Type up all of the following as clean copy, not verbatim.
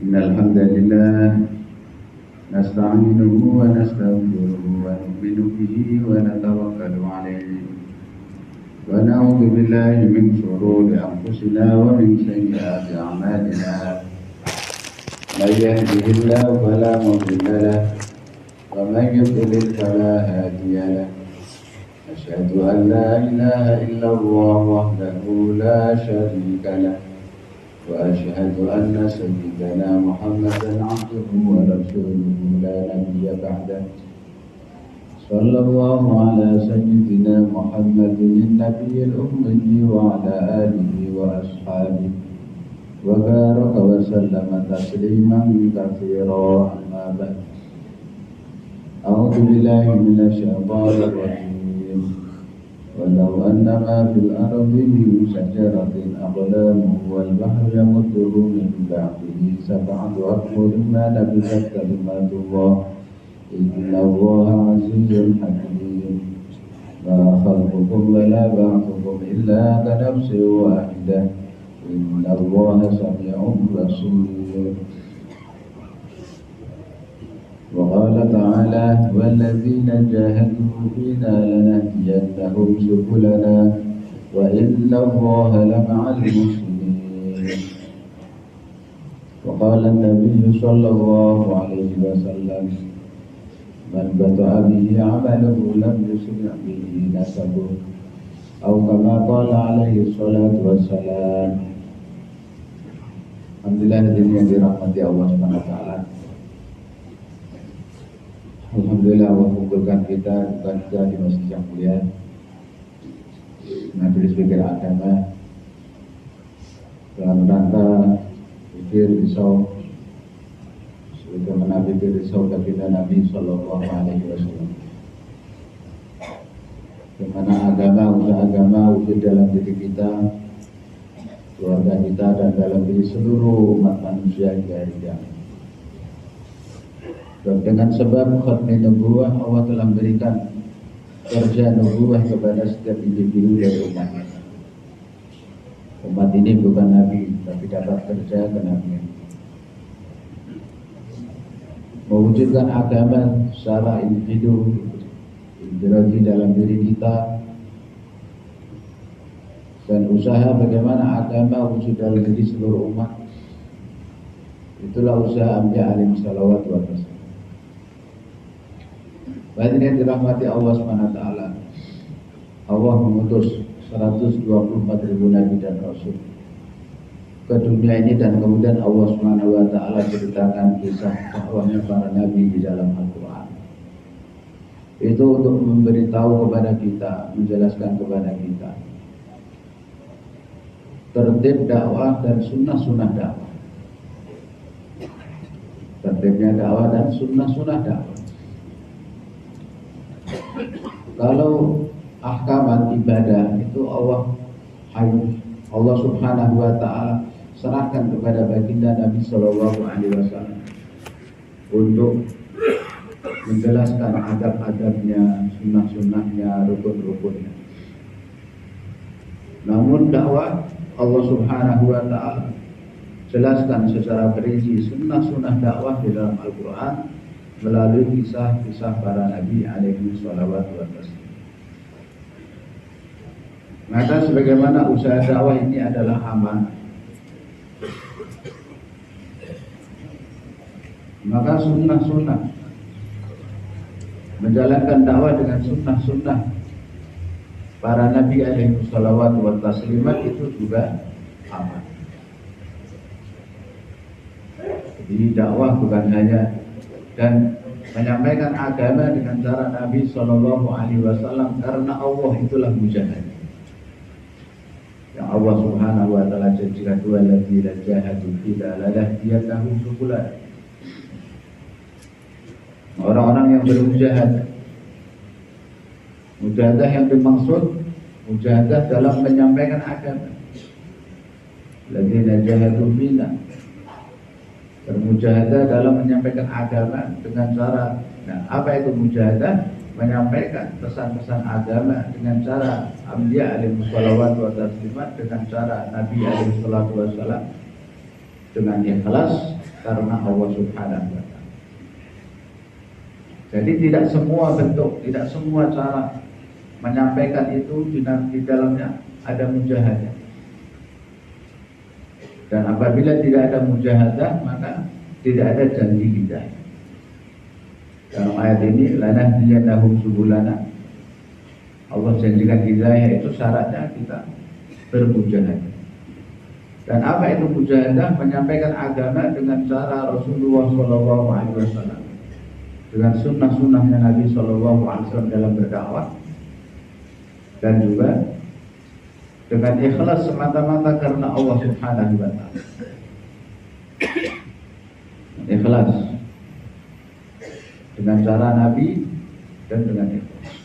إن الحمد لله نستعينه ونستغفره ونؤمن به ونتوكل عليه ونعوذ بالله من شرور أنفسنا ومن سيئات أعمالنا من يهده الله فلا مضل له ومن يضلل فلا هادي له أشهد أن لا إله إلا الله وحده لا شريك له وأشهد أن سيدنا محمدا عبده ورسوله لا نبي بعده صلى الله على سيدنا محمد النبي الأمي وعلى آله وأصحابه وبارك وسلم تسليما كثيرا أما بعد أعوذ بالله من الشيطان الرجيم ولو أن ما في الأرض من شجرة أقلام والبحر يمده من بعده سبعة أبحر ما نفذت كلمات الله إن الله عزيز حكيم ما خلقكم ولا بعثكم إلا كنفس واحدة إن الله سميع بصير وقال تعالى والذين جاهدوا فينا لنهدينهم سبلنا وإن الله لمع المحسنين وقال النبي صلى الله عليه وسلم من بطأ به عمله لم يسرع به نسبه أو كما قال عليه الصلاة والسلام. Alhamdulillah yang dirahmati Allah Subhanahu wa taala. Alhamdulillah Allah kumpulkan kita di masjid yang mulia, majelis fikir agama dalam rangka fikir risau sebagaimana fikir risau baginda Nabi Sallallahu Alaihi Wasallam. Bagaimana usaha agama wujud dalam diri kita, keluarga kita, dan dalam diri seluruh umat manusia hingga hari kiamat. Dan dengan sebab khatmi nubuwah, Allah telah memberikan kerja nubuwah kepada setiap individu dari umatnya. Umat ini bukan nabi, tapi dapat kerja kenabian. Mewujudkan agama secara individu, berarti dalam diri kita, dan usaha bagaimana agama wujud dalam diri seluruh umat. Itulah usaha Anbiya alaihi salawat wa taslim. Baik yang dirahmati Allah SWT, Allah mengutus 124.000 Nabi dan Rasul ke dunia ini, dan kemudian Allah SWT ceritakan kisah dakwahnya para Nabi di dalam Al-Quran. Itu untuk memberitahu kepada kita, menjelaskan kepada kita tertib dakwah dan sunnah-sunnah dakwah. Tertibnya dakwah dan sunnah-sunnah dakwah. Kalau ahkaman ibadah itu Allah Subhanahu wa taala serahkan kepada baginda Nabi Sallallahu Alaihi Wasallam untuk menjelaskan adab-adabnya, sunnah-sunnahnya, rukun-rukunnya. Namun dakwah Allah Subhanahu wa taala jelaskan secara perinci sunnah-sunnah dakwah di dalam Al-Quran melalui kisah-kisah para Nabi alaihi salawat wa taslim. Maka sebagaimana usaha dakwah ini adalah amanah, maka sunnah-sunnah, menjalankan dakwah dengan sunnah-sunnah para Nabi alaihi salawat wa taslimat itu juga amanah. Jadi dakwah bukan hanya dan menyampaikan agama dengan cara Nabi Sallallahu Alaihi Wasallam, karena Allah itulah mujahid yang Allah Subhanahu Wa Taala janjikan, walladzina jahadu fina lanahdiyannahum subulana. Orang-orang yang bermujahadah, mujahadah yang dimaksud mujahadah dalam menyampaikan agama. Ladzina jahadu fina, bermujahadah dalam menyampaikan agama dengan cara, apa itu mujahadah? Menyampaikan pesan-pesan agama dengan cara Anbiya alaihi salawat wa taslimat, dengan cara Nabi alaihi salatu wassalam, dengan ikhlas karena Allah Subhanahu wa Ta'ala. Jadi tidak semua bentuk, tidak semua cara menyampaikan itu di dalamnya ada mujahadah. Dan apabila tidak ada mujahadah, maka tidak ada janji hidayah. Dalam ayat ini, lanahdiyannahum subulana, Allah janjikan hidayah itu syaratnya kita bermujahadah. Dan apa itu mujahadah? Menyampaikan agama dengan cara Rasulullah SAW, dengan sunnah-sunnahnya Nabi SAW dalam berdakwah, dan juga dengan ikhlas semata-mata karena Allah Subhanahu wa Ta'ala. Ikhlas dengan cara Nabi dan dengan ikhlas.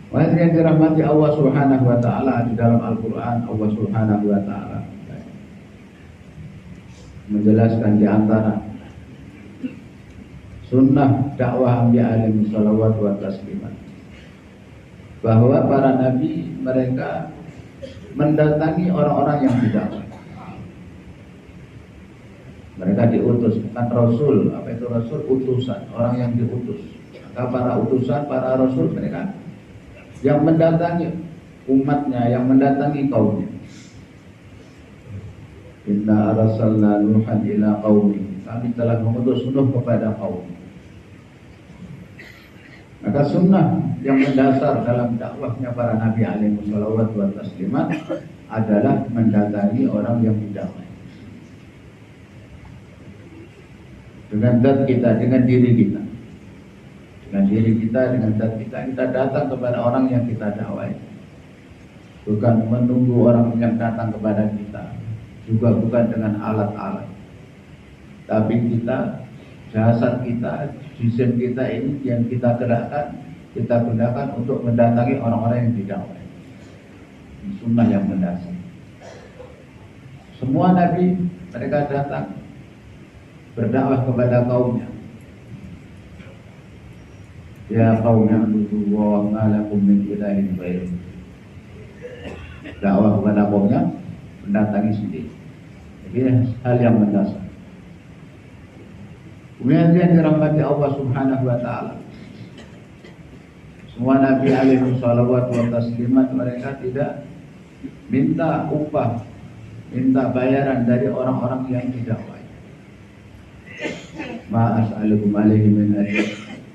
Wahai yang dirahmati Allah Subhanahu wa Ta'ala, di dalam Al-Quran Allah Subhanahu wa Ta'ala menjelaskan di antara sunnah dakwah Anbiya alaihi salawat wa taslimat, bahwa para nabi mereka mendatangi orang-orang yang didakwai. Mereka diutus, bukan rasul. Apa itu rasul? Utusan, orang yang diutus. Maka para utusan, para rasul, mereka yang mendatangi umatnya, yang mendatangi kaumnya. Inna arsalna Nuhan ila qaumi, kami telah mengutus Nuh kepada kaum. Maka sunnah yang mendasar dalam dakwahnya para nabi alaihi salawat wa taslimat adalah mendatangi orang yang didakwai. Dengan zat kita, dengan diri kita. Dengan diri kita, dengan zat kita datang kepada orang yang kita dakwai. Bukan menunggu orang yang datang kepada kita, juga bukan dengan alat-alat. Tapi kita, jasad kita, jisim kita ini yang kita gerakkan, kita gunakan untuk mendatangi orang-orang yang didakwai. Sunnah yang mendasar. Semua nabi mereka datang berdakwah kepada kaumnya. Ya qaumi ibudullaha ma lakum min ilahin ghairuh. Dakwah kepada kaumnya, mendatangi sendiri. Jadi hal yang mendasar. Kemudian yang dirahmati Allah Subhanahu wa Ta'ala, semua nabi alaihi salawat wa taslimat mereka tidak minta upah, minta bayaran dari orang-orang yang didakwai. Ma as'alukum alaihi min ajr,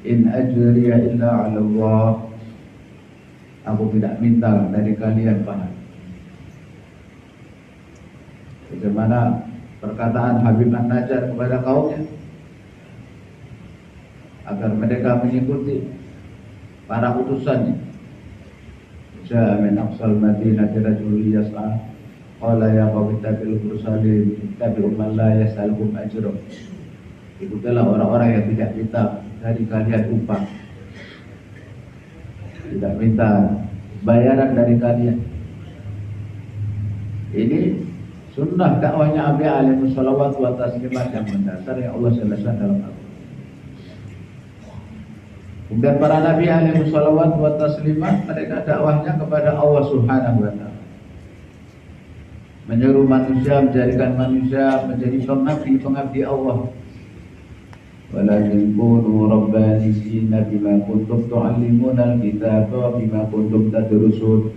in ajriya illa 'ala Allah. Aku tidak minta dari kalian pahala. Bagaimana perkataan Habib An-Najjar kepada kaumnya agar mereka mengikuti para utusannya. Ja'a min aqsal madinati rajulun yas'a qala ya qaumi ittabi'ul mursalin ittabi'u man la yas'alukum ajran. Ikutilah orang-orang yang tidak minta dari kalian upah, tidak minta bayaran dari kalian. Ini sunnah dakwahnya Anbiya alaihi salawat wa taslimat yang mendasar yang Allah jelaskan dalam Al-Quran. Kemudian para nabi alaihi salawat wa taslimat mereka dakwahnya kepada Allah Subhanahu wa Ta'ala, menyuruh manusia, menjadikan manusia menjadi pengabdi Allah. Walakin kunu rabbaniyina bima kuntum tu'allimuna al-kitaba bima kuntum tadrusun.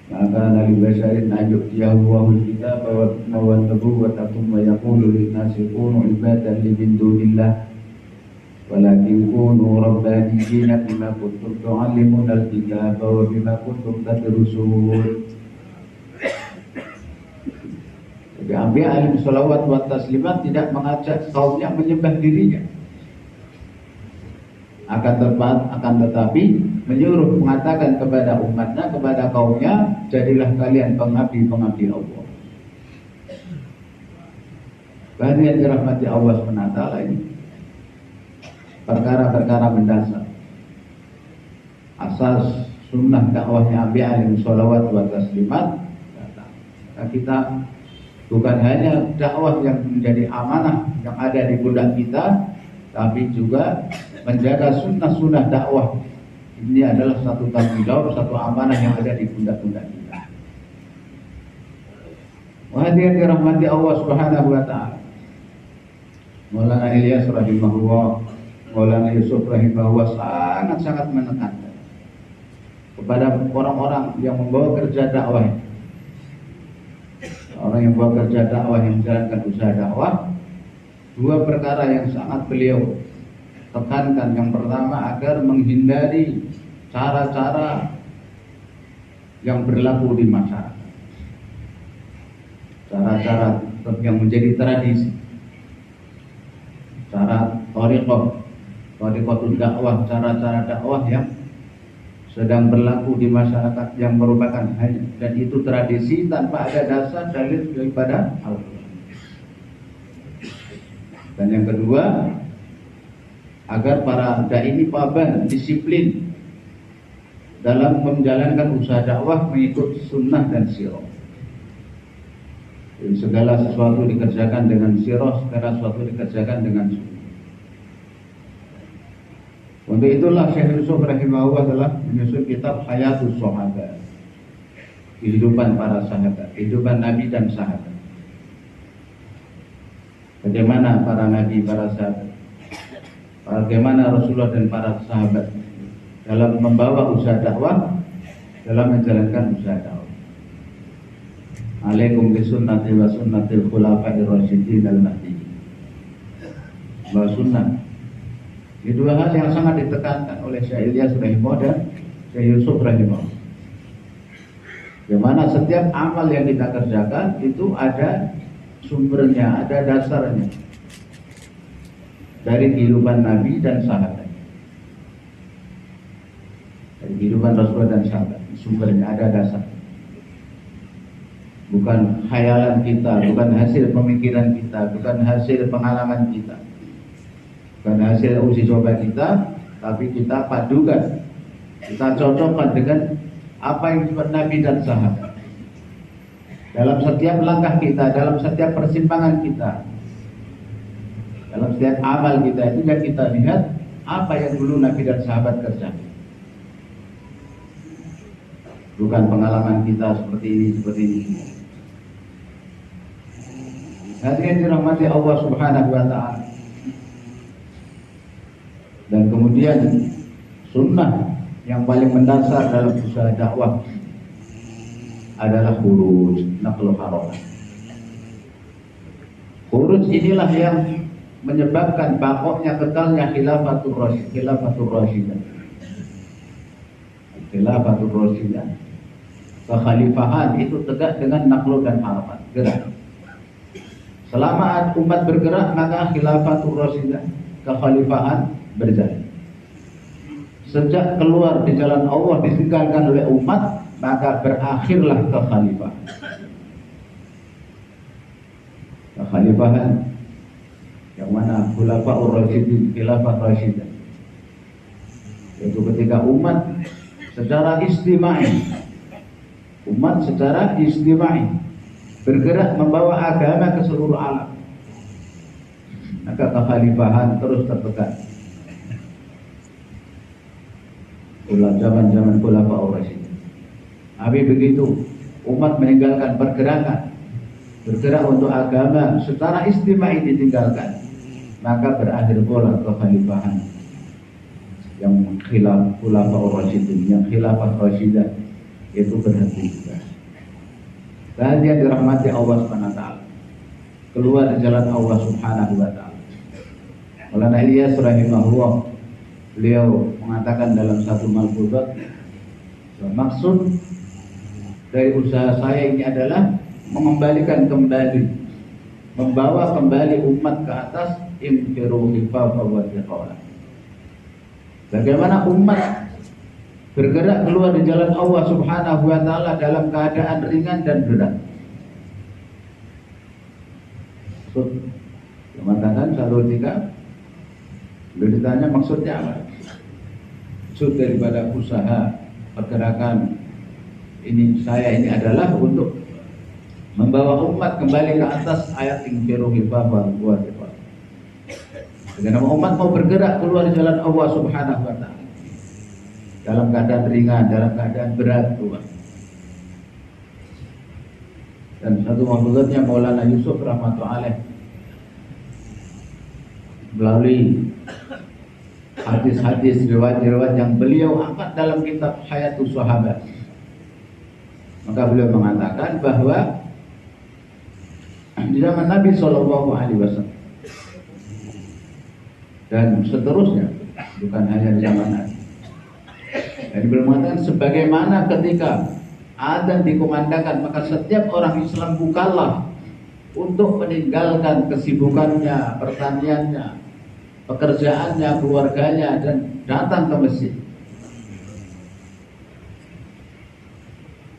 Maka Nabi Basyarin ayyukiyahu wahul kitaba wa nubuwwatakum wa yaqulu lin-nasi kunu ibadan li min dunillah. Walakin kunu rabbaniyina bima kuntum tu'allimuna al-kitaba wa bima kuntum tadrusun. Jadi Anbiya alaihi salawat wa taslimat tidak mengajak kaumnya menyembah dirinya, akan tetapi menyuruh, mengatakan kepada umatnya, kepada kaumnya, jadilah kalian pengabdi Allah. Bahkan yang dirahmati Allah SWT ini perkara-perkara mendasar, asas sunnah dakwahnya Anbiya alaihi salawat wa taslimat. Kita bukan hanya dakwah yang menjadi amanah yang ada di pundak kita, tapi juga menjaga sunnah-sunnah dakwah. Ini adalah satu tanggung jawab, satu amanah yang ada di pundak-pundak kita. Hadirin dirahmati Allah Subhanahu wa taala. Maulana Ilyas rahimahullah, Maulana Yusuf rahimahullah sangat-sangat menekankan kepada orang-orang yang membawa kerja dakwah. Orang yang membawa kerja dakwah, yang menjalankan usaha dakwah, dua perkara yang sangat beliau tekankan. Yang pertama, agar menghindari cara-cara yang berlaku di masyarakat, cara-cara yang menjadi tradisi, cara thariqatul dakwah, cara-cara dakwah yang sedang berlaku di masyarakat yang merupakan hanya, dan itu tradisi tanpa ada dasar dalil daripada Al-Quran. Dan yang kedua, agar para dai ini paban, disiplin dalam menjalankan usaha dakwah mengikut sunnah dan sirah. Jadi segala sesuatu dikerjakan dengan sirah, segala sesuatu dikerjakan dengan sunnah. Untuk itulah Syekh Yusuf rahimahullah telah menyusun kitab Hayatus Sahabat, kehidupan para sahabat, kehidupan Nabi dan sahabat. Bagaimana para Nabi, para sahabat, bagaimana Rasulullah dan para sahabat dalam membawa usaha dakwah, dalam menjalankan usaha dakwah. Alaikum bisunnati wa sunnatil khulafa'ir rasyidin al-mahdiyyin. Wa sunnah. Ini dua hal yang sangat ditekankan oleh Syekh Ilyas rahimahullah dan Syekh Yusuf rahimahullah. Di mana setiap amal yang kita kerjakan itu ada sumbernya, ada dasarnya dari kehidupan Nabi dan sahabat. Dari kehidupan Rasulullah dan sahabat, sumbernya ada dasar. Bukan khayalan kita, bukan hasil pemikiran kita, bukan hasil pengalaman kita, bukan hasil uji coba kita, tapi kita padukan, kita cocokkan dengan apa yang disebut Nabi dan sahabat dalam setiap langkah kita, dalam setiap persimpangan kita, dalam setiap amal kita. Itu yang kita lihat apa yang dulu Nabi dan sahabat kerjakan, bukan pengalaman kita seperti ini, seperti ini. Hadirin dirahmati Allah Subhanahu wa taala. Dan kemudian sunnah yang paling mendasar dalam usaha dakwah adalah khuruj, naqlu harakat. Khuruj inilah yang menyebabkan baqoknya kekalnya khilafatul rasyidah. Khilafatul rasyidah. Kekhalifahan itu tegak dengan naqlu dan harakat, gerak. Selama umat bergerak, maka khilafatul rasyidah, kekhalifahan berjalan. Sejak keluar di jalan Allah, ditinggalkan oleh umat, maka berakhirlah kekhalifahan. Kekhalifahan yang mana khulafaur rasyidin, khilafah rasyidah, yaitu ketika umat secara istimai, bergerak membawa agama ke seluruh alam, maka kekhalifahan terus terpegang. Zaman-zaman khulafaur rasyidin. Tapi begitu umat meninggalkan pergerakan, bergerak untuk agama secara istimai ditinggalkan, maka berakhir pula kekhalifahan yang khulafaur rasyidin, yang khilafah rasyidah itu berhenti juga. Dan dia dirahmati Allah Subhanahu wa taala, keluar di jalan Allah Subhanahu wa taala. Maulana Ilyas rahimahullah, beliau mengatakan dalam satu malfudzat, maksud dari usaha saya ini adalah mengembalikan kembali, membawa kembali umat ke atas imfiru khifafah wa thiqala. Bagaimana umat bergerak keluar di jalan Allah Subhanahu wa taala dalam keadaan ringan dan berat. Mengatakan satu ketika beliau ditanya maksudnya apa? Maksud daripada usaha pergerakan ini saya ini adalah untuk membawa umat kembali ke atas ayat infiru khifafan wa thiqala. Karena umat mau bergerak keluar jalan Allah Subhanahu wa taala dalam keadaan ringan, dalam keadaan berat, Tuhan. Dan satu mauludnya Maulana Yusuf rahmatullahi alaih melalui hadis-hadis riwayat-riwayat yang beliau angkat dalam kitab Hayatus Sahabat, maka beliau mengatakan bahwa di zaman Nabi SAW dan seterusnya, bukan hanya di zaman Nabi, dan beliau mengatakan sebagaimana ketika adzan dikumandangkan, maka setiap orang Islam mukallaf untuk meninggalkan kesibukannya, pertaniannya, pekerjaannya, keluarganya, dan datang ke masjid.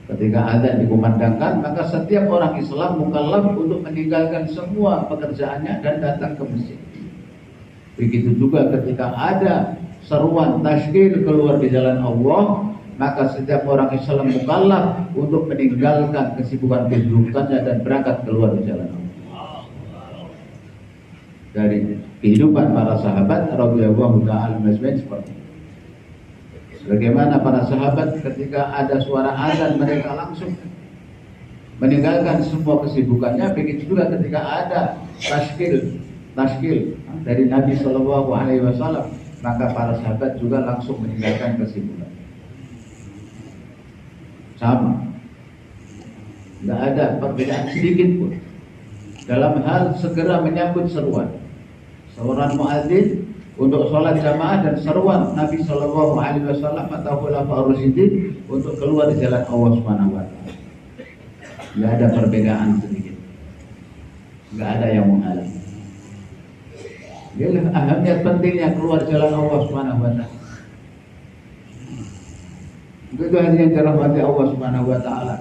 Ketika adzan dikumandangkan, maka setiap orang Islam mukallaf untuk meninggalkan semua pekerjaannya dan datang ke masjid. Begitu juga ketika ada seruan tasyhir keluar di jalan Allah, maka setiap orang Islam mukallaf untuk meninggalkan kesibukannya dan berangkat keluar di jalan Allah. Dari kehidupan para sahabat radhiyallahu ta'ala anhum seperti itu. Bagaimana para sahabat ketika ada suara azan mereka langsung meninggalkan semua kesibukannya. Begitu juga ketika ada tasyhir dari Nabi Shallallahu Alaihi Wasallam, maka para sahabat juga langsung meninggalkan kesibukan. Sama, tidak ada perbedaan sedikit pun dalam hal segera menyambut seruan muadzin untuk sholat jamaah dan seruan Nabi Shallallahu Alaihi Wasallam atau khulafaur rasyidin untuk keluar di jalan Allah Subhanahu Wa Taala. Tidak ada perbedaan sedikit, tidak ada yang menghalang. Inilah ahamnya pentingnya keluar jalan Allah Subhanahu Wa Taala. Itu yang dirahmati Allah Subhanahu Wa Taala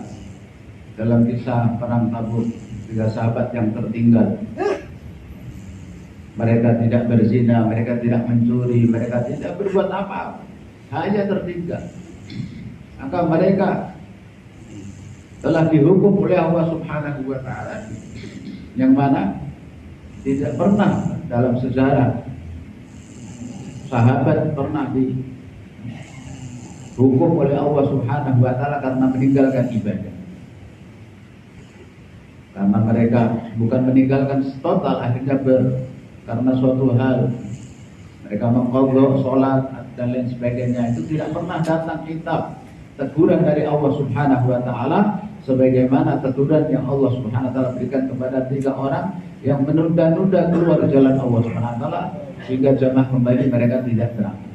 dalam kisah perang Tabuk, 3 sahabat yang tertinggal. Mereka tidak berzina, mereka tidak mencuri, mereka tidak berbuat apa-apa, hanya tertinggal. Maka mereka telah dihukum oleh Allah Subhanahu Wa Taala, yang mana tidak pernah dalam sejarah sahabat pernah dihukum oleh Allah Subhanahu Wa Taala karena meninggalkan ibadah. Karena mereka bukan meninggalkan total, akhirnya karena suatu hal mereka mengqadha sholat dan lain sebagainya, itu tidak pernah datang kitab teguran dari Allah Subhanahu Wa Taala sebagaimana teguran yang Allah Subhanahu Wa Taala berikan kepada 3 orang yang menunda-nunda keluar jalan Allah Subhanahu Wa Taala sehingga jamaah kembali mereka tidak berangkat.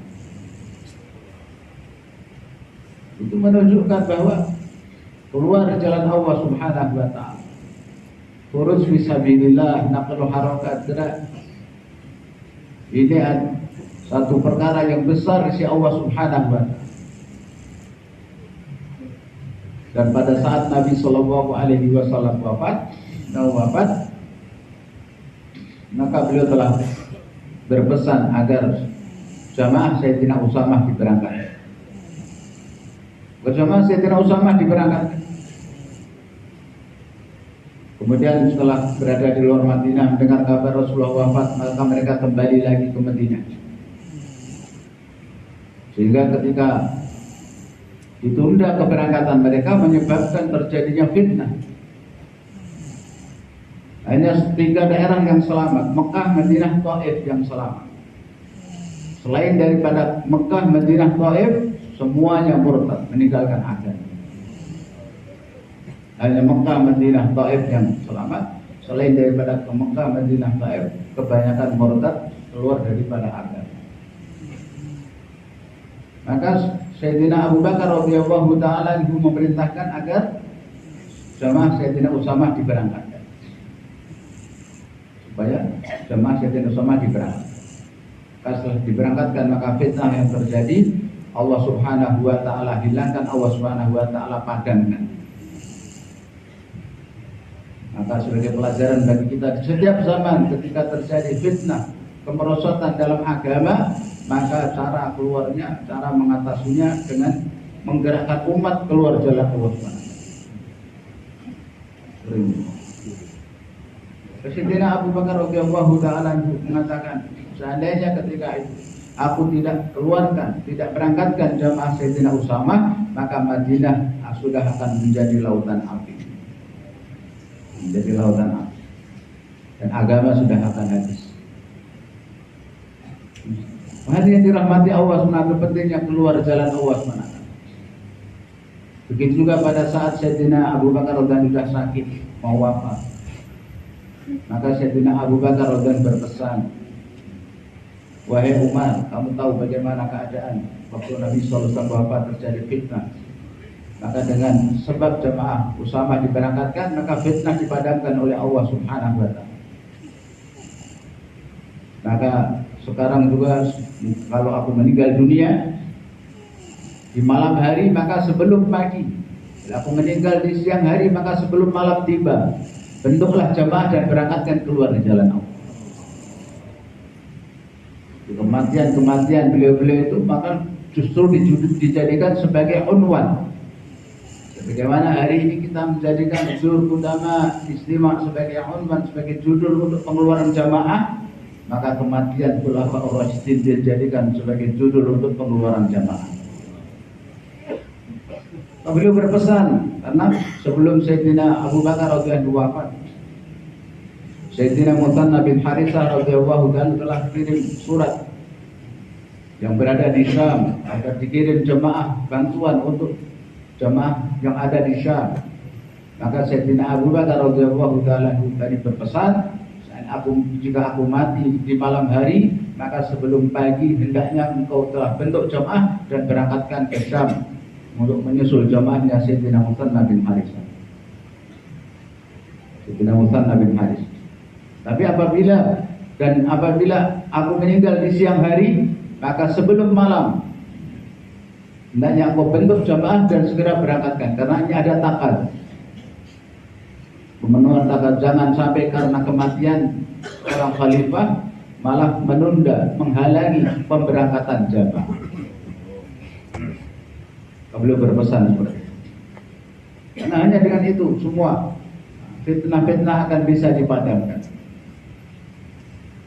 Itu menunjukkan bahwa keluar jalan Allah Subhanahu Wa Taala, khuruj fisabilillah, naqlu harakat gerak, ini satu perkara yang besar di sisi Allah Subhanahu Wa Taala. Dan pada saat Nabi Shallallahu Alaihi Wasallam wafat, maka beliau telah berpesan agar jamaah Sayyidina Usamah diberangkatkan. Jamaah Sayyidina Usamah diberangkatkan. Kemudian setelah berada di luar Madinah mendengar kabar Rasulullah wafat, maka mereka kembali lagi ke Madinah. Sehingga ketika ditunda keberangkatan mereka menyebabkan terjadinya fitnah. Hanya 3 daerah yang selamat, Mekah, Madinah, Taif yang selamat. Selain daripada Mekah, Madinah, Taif, semuanya murtad, meninggalkan agama. Hanya Mekah, Madinah, Taif yang selamat. Selain daripada ke Mekah, Madinah, Taif, kebanyakan murtad keluar daripada agama. Maka Sayyidina Abu Bakar radhiyallahu ta'ala memerintahkan agar jamaah Sayyidina Usamah diberangkatkan, supaya jamaah Sayyidina Usamah diberangkatkan. Setelah diberangkatkan, maka fitnah yang terjadi Allah Subhanahu Wa Ta'ala hilangkan, Allah Subhanahu Wa Ta'ala padamkan. Maka sebagai pelajaran bagi kita di setiap zaman ketika terjadi fitnah, kemerosotan dalam agama, maka cara keluarnya, cara mengatasinya dengan menggerakkan umat keluar jalan Allah Subhanahu. Sayyidina Abu Bakar radhiyallahu ta'ala mengatakan, seandainya ketika itu aku tidak keluarkan, tidak berangkatkan jamaah Sayyidina Usamah, maka Madinah sudah akan menjadi lautan api. menjadi lautan api. Dan agama sudah akan habis. Hadirin dirahmati Allah SWT, pentingnya keluar jalan Allah SWT. Begitu juga pada saat Sayyidina Abu Bakar radhiyallahu sudah sakit mau wafat, maka Sayyidina Abu Bakar radhiyallahu berpesan, wahai Umar, kamu tahu bagaimana keadaan waktu Nabi SAW wafat terjadi fitnah. Maka dengan sebab jamaah Usamah diberangkatkan, maka fitnah dipadamkan oleh Allah Subhanahu wa Ta'ala. Maka sekarang juga kalau aku meninggal dunia di malam hari, maka sebelum pagi. Bila aku meninggal di siang hari, maka sebelum malam tiba, bentuklah jamaah dan berangkatkan keluar di jalan Allah. Kematian beliau-beliau itu maka justru dijadikan sebagai unwan. Bagaimana hari ini kita menjadikan judul utama istimewa sebagai unwan, sebagai judul untuk pengeluaran jamaah, maka kematian Khulafaur Rasyidin dijadikan sebagai judul untuk pengeluaran jamaah. Beliau berpesan, karena sebelum Sayyidina Abu Bakar radhiyallahu wafat, Sayyidina Muthanna bin Harithah radhiyallahu telah kirim surat yang berada di Syam agar dikirim jemaah bantuan untuk jemaah yang ada di Syam. Maka Sayyidina Abu Bakar radhiyallahu tadi berpesan, jika aku mati di malam hari, maka sebelum pagi hendaknya engkau telah bentuk jemaah dan berangkatkan ke Syam untuk menyusul jamaahnya Sayyidina Muthanna bin Harithah. Sayyidina Muthanna bin Harithah. Tapi apabila aku meninggal di siang hari, maka sebelum malam hendaknya engkau bentuk jamaah dan segera berangkatkan, karena ini ada takad. Pemenuhan takad, jangan sampai karena kematian orang khalifah malah menunda, menghalangi pemberangkatan jamaah. Beliau berpesan seperti itu. Karena hanya dengan itu semua fitnah-fitnah akan bisa dipadamkan.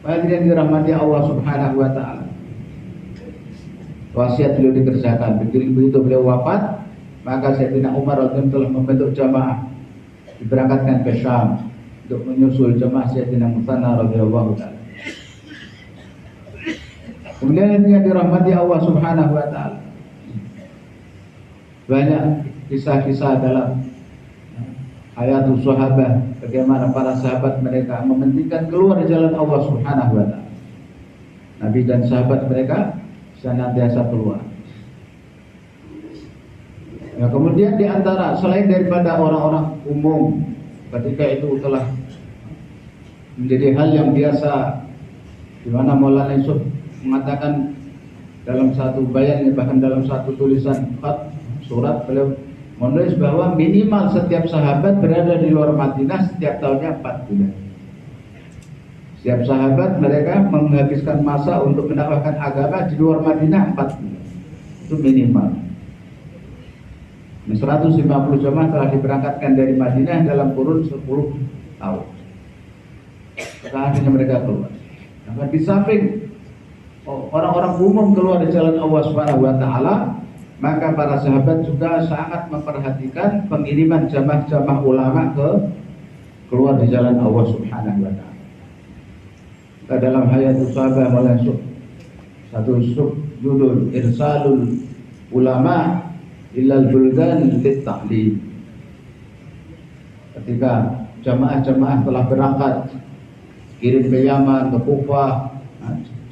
Hadirin dirahmati Allah Subhanahu wa Ta'ala, wasiat beliau dikerjakan. Begitu beliau wafat, maka Sayyidina Umar radhiyallahu telah membentuk jamaah diberangkatkan ke Syam untuk menyusul jamaah Sayyidina Muthanna radhiyallahu ta'ala. Kemudian yang dirahmati Allah Subhanahu wa Ta'ala, banyak kisah-kisah dalam hayatul sahabat, bagaimana para sahabat mereka mementingkan keluar jalan Allah Subhanahu wa Ta'ala. Nabi dan sahabat mereka senantiasa keluar. Ya, kemudian di antara selain daripada orang-orang umum, ketika itu telah menjadi hal yang biasa, di mana Maulana Yusuf mengatakan dalam satu bayannya, bahkan dalam satu tulisan surat, beliau menulis bahwa minimal setiap sahabat berada di luar Madinah setiap tahunnya 4 bulan. Setiap sahabat mereka menghabiskan masa untuk mendakwahkan agama di luar Madinah 4 bulan. Itu minimal. 150 jamaah telah diberangkatkan dari Madinah dalam kurun 10 tahun. Akhirnya mereka keluar. Nah, di samping orang-orang umum keluar di jalan Allah Subhanahu wa Ta'ala, maka para sahabat juga sangat memperhatikan pengiriman jamaah-jamaah ulama keluar di jalan Allah Subhanahu wa Ta'ala. Dalam hayatul sahabat malah satu judul irsalul ulama ilal buldan lit ta'lim. Ketika jamaah-jamaah telah berangkat kirim ke Yaman, ke Kufah,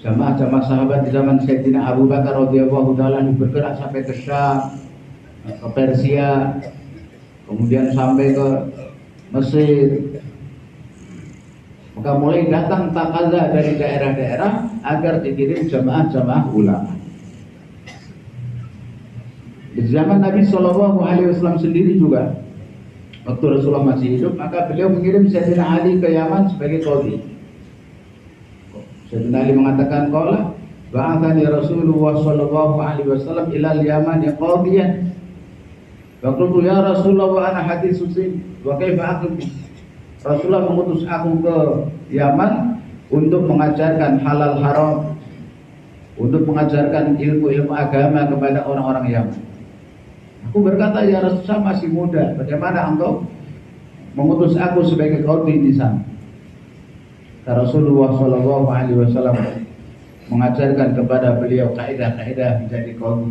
jamaah-jamaah sahabat di zaman Sayyidina Abu Bakar radhiyallahu ta'ala bergerak sampai ke Syam, ke Persia, kemudian sampai ke Mesir. Maka mulai datang takaza dari daerah-daerah agar dikirim jamaah-jamaah ulama. Di zaman Nabi SAW sendiri juga, waktu Rasulullah masih hidup, maka beliau mengirim Sayyidina Ali ke Yaman sebagai qadhi. Sayyidina Ali mengatakan, qala ba'athani Rasulullah SAW ilal Yaman qadhiyan. Wa qultu ya Rasulullah wa ana hadithusin wa kaifa aqim. Rasulullah mengutus aku ke Yaman untuk mengajarkan halal haram, untuk mengajarkan ilmu-ilmu agama kepada orang-orang Yaman. Aku berkata, ya Rasulullah masih muda, bagaimana engkau mengutus aku sebagai qadhi di sana. Rasulullah Shallallahu Alaihi Wasallam mengajarkan kepada beliau kaidah-kaidah menjadi qadhi,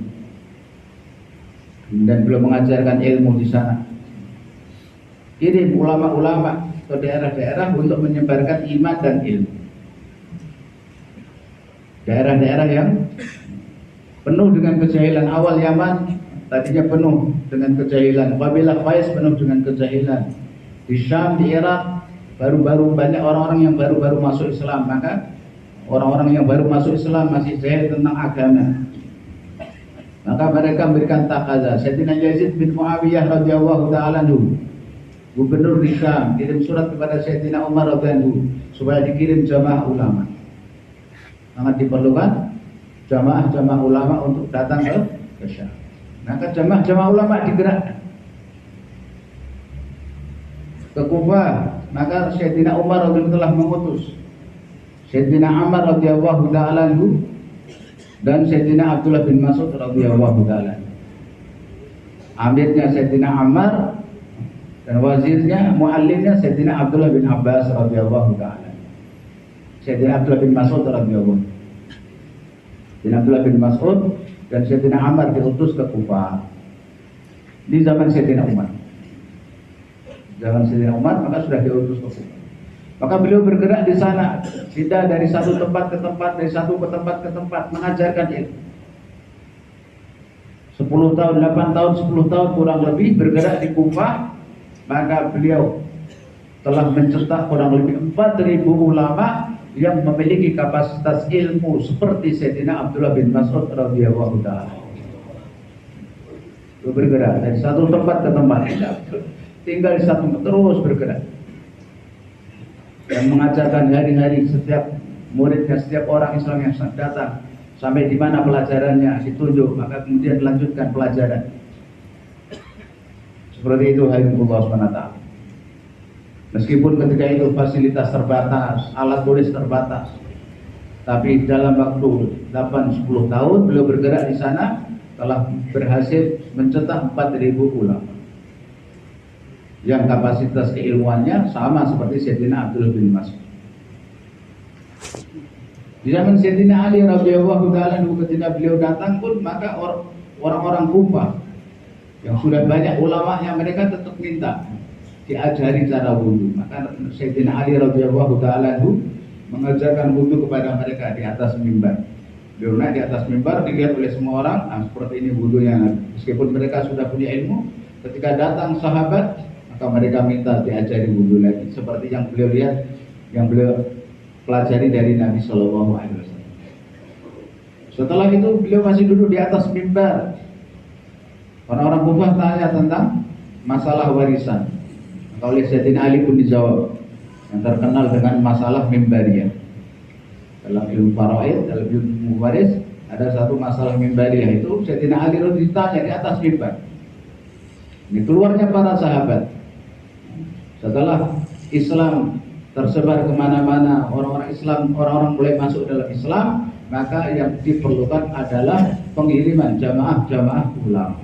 dan beliau mengajarkan ilmu di sana. Kirim ulama-ulama ke daerah-daerah untuk menyebarkan iman dan ilmu. Daerah-daerah yang penuh dengan kejahilan, awal Yaman tadinya penuh dengan kejahilan, kabilah Qais penuh dengan kejahilan. Di Syam, di Irak baru-baru banyak orang-orang yang baru-baru masuk Islam, maka orang-orang yang baru masuk Islam masih jahil tentang agama. Maka mereka memberikan takaza. Sayyidina Yazid bin Muawiyah radhiyallahu taala anhu, gubernur di Syam, kirim surat kepada Sayyidina Umar radhiyallahu anhu supaya dikirim jamaah ulama. Sangat diperlukan jamaah-jamaah ulama untuk datang ke Syam. Maka jamaah-jamaah ulama digerakkan ke Kufah. Maka Sayyidina Umar radhiyallahu telah mengutus Sayyidina Ammar radhiyallahu ta'ala anhu dan Sayyidina Abdullah bin Mas'ud radhiyallahu ta'ala. Amirnya Sayyidina Ammar dan wazirnya, muallimnya Sayyidina Abdullah bin Abbas radhiyallahu ta'ala. Sayyidina Abdullah bin Mas'ud radhiyallahu. Sayyidina Abdullah bin Mas'ud dan Sayyidina Ammar diutus ke Kufah di zaman Sayyidina Umar. Zaman Sayyidina Umar maka sudah diutus ke Kufah. Maka beliau bergerak di sana, pindah dari satu tempat ke tempat, dari satu ke tempat mengajarkan ilmu. 10 tahun, 8 tahun, 10 tahun kurang lebih bergerak di Kufah. Maka beliau telah mencetak kurang lebih 4.000 ulama yang memiliki kapasitas ilmu seperti Sayyidina Abdullah bin Mas'ud radhiyallahu ta'ala. Bergerak dari satu tempat ke tempat, tinggal di satu tempat, terus bergerak dan mengajarkan hari-hari setiap muridnya, setiap orang Islam yang datang, sampai di mana pelajarannya ditunjuk, maka kemudian melanjutkan pelajaran. Seperti itu hadiratullah SWT. Meskipun ketika itu fasilitas terbatas, alat tulis terbatas, tapi dalam waktu 8-10 tahun beliau bergerak di sana telah berhasil mencetak 4.000 ulama yang kapasitas keilmuannya sama seperti Sayyidina Abdullah bin Mas'ud. Di zaman Sayyidina Ali radhiyallahu ta'ala ketika beliau datang pun, maka orang-orang Kufah yang sudah banyak ulamanya, mereka tetap minta diajari cara wudu. Maka Sayyidina Ali radhiyallahu ta'ala mengajarkan wudu kepada mereka di atas mimbar. Beliau naik di atas mimbar, dilihat oleh semua orang, seperti ini wudunya. Meskipun mereka sudah punya ilmu, ketika datang sahabat, maka mereka minta diajari wudu lagi, seperti yang beliau lihat, yang beliau pelajari dari Nabi Shallallahu Alaihi Wasallam. Setelah itu beliau masih duduk di atas mimbar. Orang-orang Kufah tanya tentang masalah warisan. Maka oleh Sayyidina Ali pun dijawab, yang terkenal dengan masalah mimbariyah. Dalam ilmu faraid, dalam ilmu waris, ada satu masalah mimbariyah, itu Sayyidina Ali ditanya di atas mimbar. Ini keluarnya para sahabat. Setelah Islam tersebar kemana-mana, orang-orang Islam, orang-orang mulai masuk dalam Islam, maka yang diperlukan adalah pengiriman jamaah-jamaah ulama.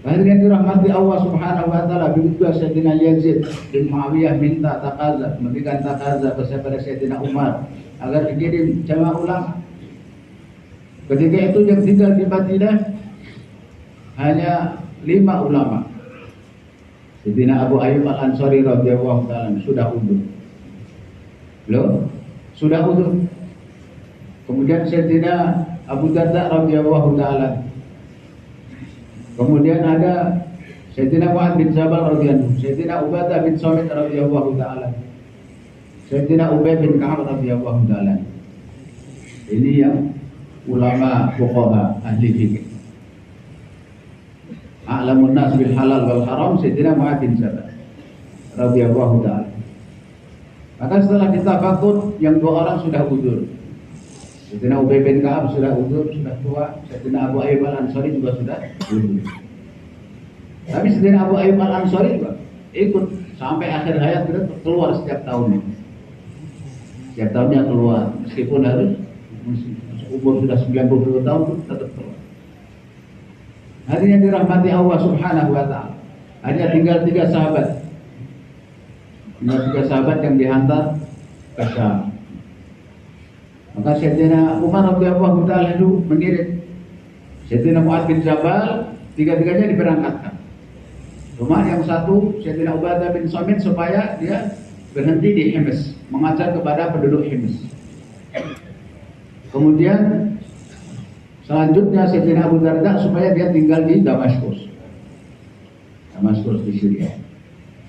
Hadirin dirahmati Allah Subhanahu wa taala, begitu Sayyidina Yazid bin Muawiyah minta takaza, memberikan takaza kepada Sayyidina Umar agar dikirim jamaah ulama. Ketika itu yang tinggal di Madinah hanya 5 ulama. Sayyidina Abu Ayyub Al-Ansari radhiyallahu ta'ala sudah udur. Loh, sudah udur. Kemudian Sayyidina Abu Darda radhiyallahu ta'ala. Kemudian ada Sayyidina Mu'adz bin Jabal radhiyallahu, Sayyidina Ubadah bin Samit radhiyallahu ta'ala, Sayyidina Ubay bin Ka'ab radhiyallahu ta'ala. Ini yang ulama fuqaha ahli fikih. A'lamun nas bil halal wal haram Sayyidina Mu'adz bin Jabal radhiyallahu ta'ala. Maka setelah ditafakur, yang 2 orang sudah udur. Sayyidina Ubay bin Ka'ab sudah udur, sudah tua. Sayyidina Abu Ayyub Al-Ansari juga sudah udur. Tapi Sayyidina Abu Ayyub Al-Ansari juga ikut sampai akhir hayat, keluar setiap tahunnya. Setiap tahunnya keluar, meskipun harus umur sudah 90 tahun tetap keluar. Hadirin dirahmati Allah Subhanahu wa ta'ala. Hanya tinggal 3 sahabat. Tinggal 3 sahabat yang dihantar ke Syam. Maka Sayyidina Umar radhiyallahu ta'ala itu mengirim Sayyidina Mu'adz bin Jabal, 3-tiganya diberangkatkan. Cuma yang satu Sayyidina Ubadah bin Samit supaya dia berhenti di Hims, mengajar kepada penduduk Hims. Kemudian selanjutnya Sayyidina Abu Darda supaya dia tinggal di Damaskus di Syria.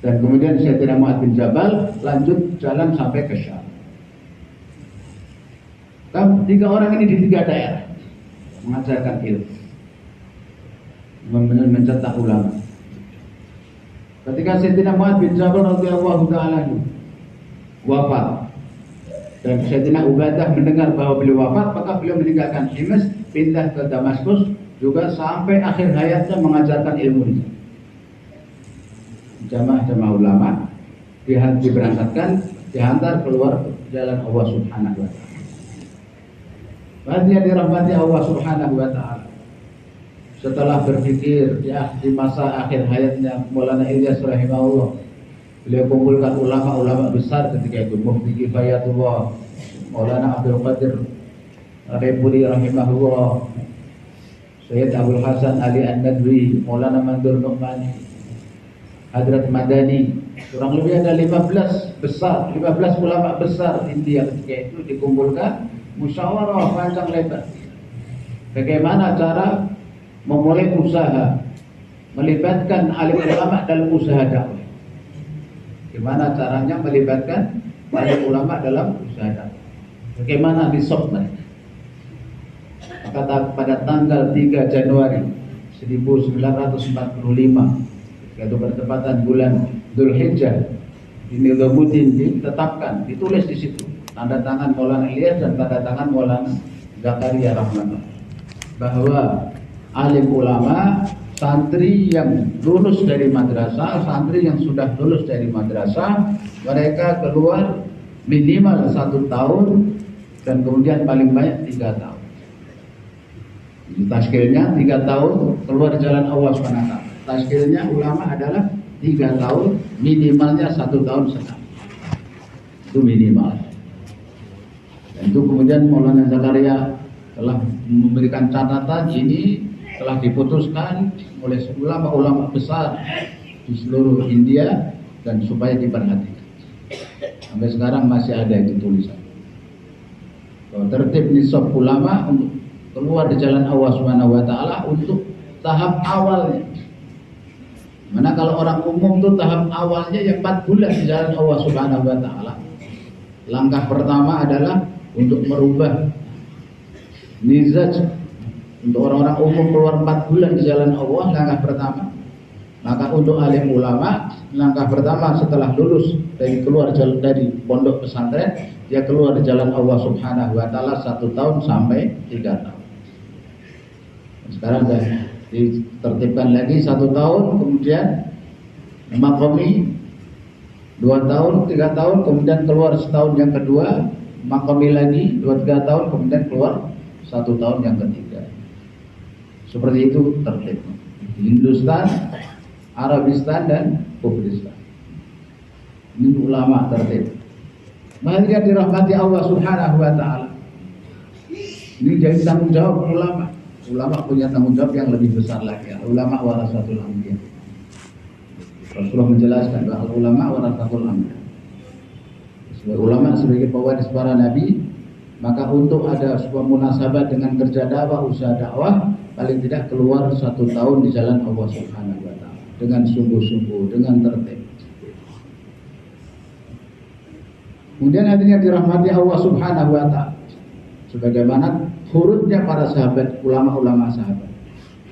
Dan kemudian Sayyidina Mu'adz bin Jabal lanjut jalan sampai ke Syam. 3 orang ini di 3 daerah mengajarkan ilmu, mencetak ulama. Ketika Sayyidina Mu'adz bin Jabal radhiyallahu ta'ala wafat dan Sayyidina Ubadah mendengar bahwa beliau wafat, maka beliau meninggalkan Hims, pindah ke Damaskus, juga sampai akhir hayatnya mengajarkan ilmu ini. Jamaah ulama diberangkatkan, dihantar keluar jalan Allah Subhanahu wa ta'ala. Bahagia dirahmati Allah Subhanahu wa ta'ala. Setelah berpikir di masa akhir hayatnya Maulana Ilyas rahimahullah, beliau kumpulkan ulama-ulama besar ketika itu, Mufti Kifayatullah, Maulana Abdul Qadir Repuli rahimahullah, Sayyid Abdul Hasan Ali An-Nadwi, Maulana Mandur Nu'mani, Hadrat Madani. Kurang lebih ada 15 ulama besar India ketika itu dikumpulkan, musyawarah panjang lebar. Bagaimana cara memulai usaha, melibatkan alim ulama dalam usaha dakwah. Bagaimana caranya melibatkan alim ulama dalam usaha dakwah? Bagaimana nisab mereka? Maka pada tanggal 3 Januari 1945, yaitu bertepatan bulan Dzulhijjah, di Nizamuddin ditetapkan, ditulis di situ tanda tangan Maulana Ilyas dan tanda tangan Maulana Zakaria rahmatullah, bahwa alim ulama, santri yang lulus dari madrasah, santri yang sudah lulus dari madrasah, mereka keluar minimal 1 tahun dan kemudian paling banyak 3 tahun. Taskilnya 3 tahun keluar jalan Allah SWT. Taskilnya ulama adalah 3 tahun, minimalnya 1 tahun setengah. Itu minimal. Dan itu kemudian Maulana Zakaria telah memberikan catatan ini telah diputuskan oleh ulama-ulama besar di seluruh India dan supaya diperhatikan. Sampai sekarang masih ada itu tulisan. Tertib nisab ulama untuk keluar di jalan Allah Subhanahu wa ta'ala untuk tahap awalnya. Mana kalau orang umum itu tahap awalnya yang 4 bulan di jalan Allah Subhanahu wa ta'ala. Langkah pertama adalah untuk merubah mizaj. Untuk orang-orang umum keluar 4 bulan di jalan Allah, langkah pertama. Maka untuk alim ulama, langkah pertama setelah lulus dari keluar dari pondok pesantren, dia keluar di jalan Allah Subhanahu wa ta'ala 1 tahun sampai 3 tahun. Sekarang sudah ditertibkan lagi 1 tahun, kemudian makomi 2 tahun, 3 tahun, kemudian keluar setahun yang kedua, makomi lagi 2-3 tahun, kemudian keluar 1 tahun yang ketiga. Seperti itu tertib. Hindustan, Arabistan dan Kufristan. Ini ulama tertib. Bahagia dirahmati Allah Subhanahu wa ta'ala. Ini jadi tanggung jawab ulama. Ulama punya tanggung jawab yang lebih besar lagi. Ulama warasatul anbiya. Rasulullah menjelaskan bahwa ulama warasatul anbiya. Sebagai ulama sebagai pewaris para nabi, maka untuk ada sebuah munasabah dengan kerja dakwah, usaha dakwah, paling tidak keluar 1 tahun di jalan Allah Subhanahu wa ta'ala dengan sungguh-sungguh, dengan tertib. Kemudian hadirin dirahmati Allah Subhanahu wa ta'ala, sebagaimana khurujnya para sahabat, ulama-ulama sahabat,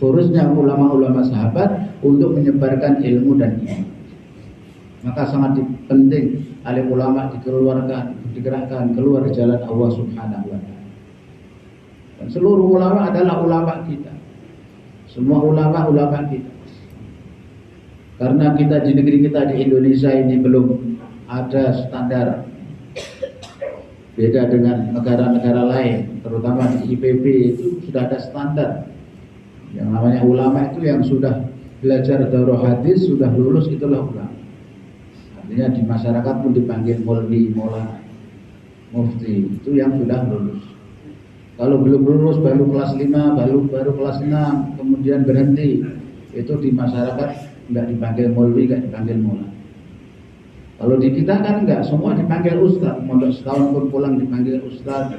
khurujnya ulama-ulama sahabat untuk menyebarkan ilmu dan iman. Maka sangat penting alim ulama dikeluarkan, digerakkan keluar di jalan Allah Subhanahu wa ta'ala. Dan seluruh ulama adalah ulama kita. Semua ulama kita. Karena kita di negeri kita di Indonesia ini belum ada standar, beda dengan negara-negara lain, terutama di IPB itu sudah ada standar. Yang namanya ulama itu yang sudah belajar daurah hadis sudah lulus itulah ulama. Artinya di masyarakat pun dipanggil mulwi, mola, mufti, itu yang sudah lulus. Kalau belum lulus baru kelas 5, baru kelas 6, kemudian berhenti, itu di masyarakat nggak dipanggil mulwi, nggak dipanggil mola. Kalau di kita kan enggak, semua dipanggil ustaz. Mondok setahun pun pulang dipanggil ustaz,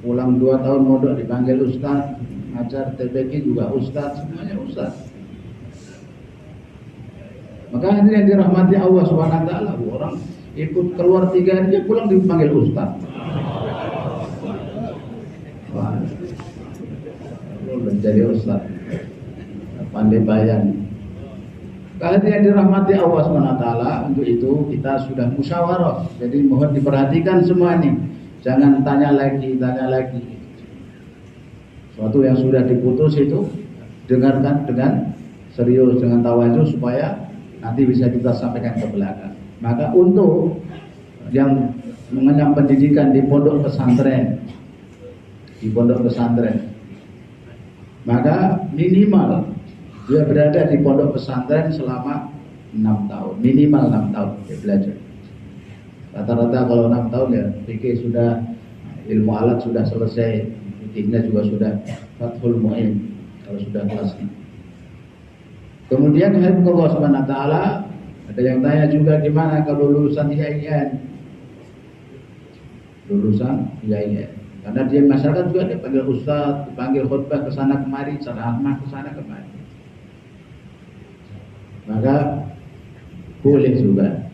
pulang 2 tahun mondok dipanggil ustaz, ngajar TPQ juga ustaz, semuanya ustaz. Maka hadirin yang dirahmati Allah SWT, orang ikut keluar 3 hari dia pulang dipanggil ustaz. Wah, menjadi ustaz, pandai bayan. Kalian yang dirahmati Allah SWT, untuk itu kita sudah musyawarah. Jadi mohon diperhatikan semua ini. Jangan tanya lagi. Suatu yang sudah diputus itu dengarkan dengan serius, dengan tawadhu supaya nanti bisa kita sampaikan ke belakang. Maka untuk yang mengenyam pendidikan di pondok pesantren, maka minimal dia berada di pondok pesantren selama 6 tahun, minimal 6 tahun dia belajar. Rata-rata kalau 6 tahun ya fikih sudah, ilmu alat sudah selesai, fikihnya juga sudah fathul mu'in kalau sudah kelas 6. Kemudian Allah SWT, ada yang tanya juga gimana kalau lulusan IAIN. Karena dia masyarakat juga dipanggil ustaz, dipanggil khutbah kesana kemari, ceramah kesana kemari. Maka boleh juga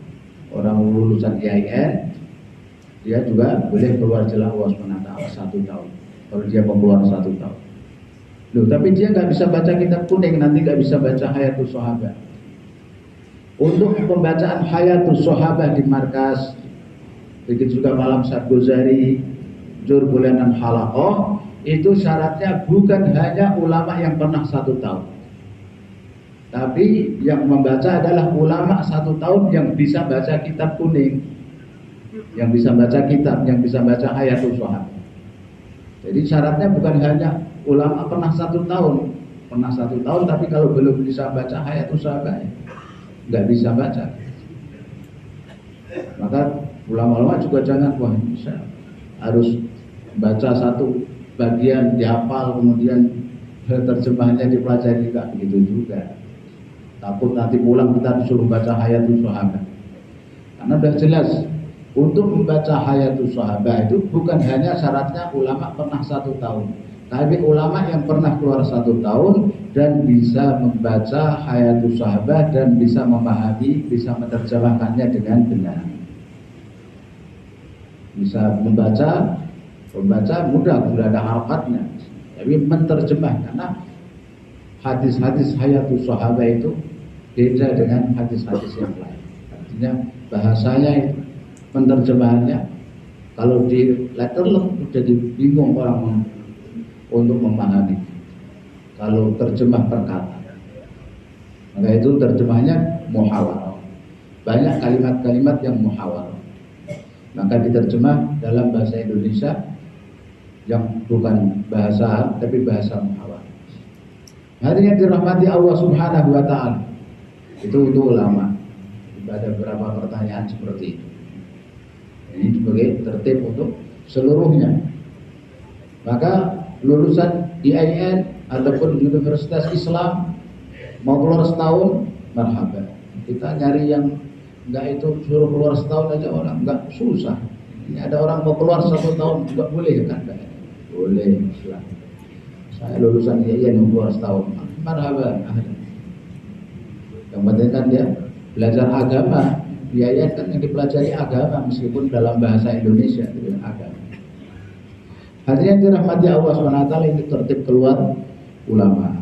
orang lulusan IAIN dia juga boleh keluar jalan Allah SWT 1 tahun. Kalau dia mau keluar 1 tahun. Loh, tapi dia nggak bisa baca kitab kuning, nanti nggak bisa baca Hayatus Sahabah. Untuk pembacaan Hayatus Sahabah di markas, begitu juga malam Syekh Ghazali, Jur bulanan halaqah, itu syaratnya bukan hanya ulama yang pernah 1 tahun. Tapi yang membaca adalah ulama 1 tahun yang bisa baca kitab kuning, yang bisa baca kitab, yang bisa baca Hayatus Sahabah. Jadi syaratnya bukan hanya ulama pernah 1 tahun, tapi kalau belum bisa baca Hayatus Sahabah, nggak bisa baca. Maka ulama-ulama juga jangan bisa harus baca 1 bagian dihafal, kemudian terjemahannya dipelajari, nggak begitu juga. Takut nanti pulang kita disuruh baca Hayatus Sahabah. Karena sudah jelas untuk membaca Hayatus Sahabah itu bukan hanya syaratnya ulama pernah 1 tahun, tapi ulama yang pernah keluar 1 tahun dan bisa membaca Hayatus Sahabah dan bisa memahami, bisa menerjemahkannya dengan benar. Bisa membaca mudah, sudah ada harokatnya. Tapi menerjemah, karena hadis-hadis Hayatus Sahabah itu beda dengan hadis-hadis yang lain. Artinya bahasanya itu, penerjemahannya kalau di letterlek jadi bingung orang untuk memahami. Kalau terjemah perkata, maka itu terjemahnya muhawarah. Banyak kalimat-kalimat yang muhawarah, maka diterjemah dalam bahasa Indonesia yang bukan bahasa Arab tapi bahasa muhawarah. Hadirin dirahmati Allah Subhanahu wa taala. Itu untuk ulama. Ada beberapa pertanyaan seperti itu. Ini sebagai tertib untuk seluruhnya. Maka lulusan IAIN ataupun Universitas Islam mau keluar setahun, marhaban. Kita nyari yang enggak itu suruh keluar setahun aja orang, enggak susah. Ini ada orang mau keluar 1 tahun juga boleh kan? Boleh. Saya lulusan IAIN mau keluar setahun, marhaban. Yang penting kan dia belajar agama. IAIN kan yang dipelajari agama meskipun dalam bahasa Indonesia itu agama. Hadirin dirahmati Allah SWT, ini tertib keluar ulama.